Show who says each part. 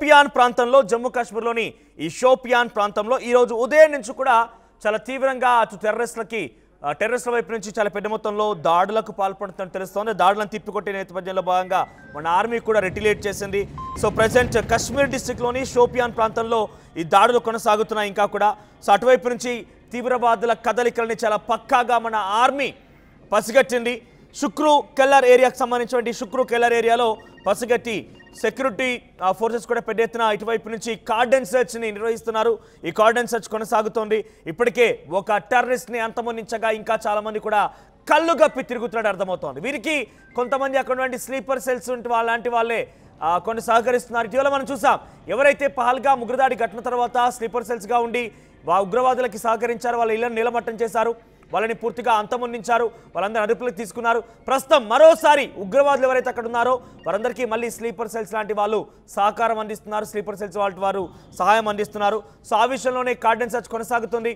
Speaker 1: షోపియాన్ ప్రాంతంలో జమ్మూ కాశ్మీర్లోని ఈ షోపియాన్ ప్రాంతంలో ఈ రోజు ఉదయం నుంచి కూడా చాలా తీవ్రంగా అటు టెర్రరిస్టుల వైపు నుంచి చాలా పెద్ద మొత్తంలో దాడులకు పాల్పడుతున్నట్టు తెలుస్తోంది. దాడులను తిప్పికొట్టే నేపథ్యంలో భాగంగా మన ఆర్మీ కూడా రెటిలేట్ చేసింది. సో ప్రెజెంట్ కశ్మీర్ డిస్ట్రిక్ట్లోని షోపియాన్ ప్రాంతంలో ఈ దాడులు కొనసాగుతున్నాయి. ఇంకా కూడా సో అటువైపు నుంచి తీవ్రవాదుల కదలికల్ని చాలా పక్కాగా మన ఆర్మీ పసిగట్టింది. షుక్రు కెల్లర్ ఏరియాకు సంబంధించినటువంటి షుక్రు కెల్లర్ ఏరియాలో పసిగట్టి సెక్యూరిటీ ఫోర్సెస్ కూడా పెద్ద ఎత్తున ఇటువైపు నుంచి కార్డన్ సెర్చ్ని నిర్వహిస్తున్నారు. ఈ కార్డన్ సెర్చ్ కొనసాగుతోంది. ఇప్పటికే ఒక టెర్రరిస్ట్ని అంతమొందించగా ఇంకా చాలామంది కూడా కళ్ళు గప్పి తిరుగుతున్నట్టు అర్థమవుతోంది. వీరికి కొంతమంది అక్కడ స్లీపర్ సెల్స్ లాంటి వాళ్ళే కొన్ని సహకరిస్తున్నారు. ఇటీవల మనం చూసాం, ఎవరైతే పహల్గా ఉగ్రదాడి ఘటన తర్వాత స్లీపర్ సెల్స్గా ఉండి ఉగ్రవాదులకి సహకరించారు, వాళ్ళ ఇళ్లను నిలమట్టం చేశారు, వాళ్ళని పూర్తిగా అంతమొందించారు, వాళ్ళందరూ అదుపులోకి తీసుకున్నారు. ప్రస్తుతం మరోసారి ఉగ్రవాదులు ఎవరైతే అక్కడ ఉన్నారో వారందరికీ మళ్ళీ స్లీపర్ సెల్స్ లాంటి వాళ్ళు సహకారం అందిస్తున్నారు, స్లీపర్ సెల్స్ వారు సహాయం అందిస్తున్నారు. సో ఆ విషయంలోనే కార్డన్ సెర్చ్ కొనసాగుతుంది.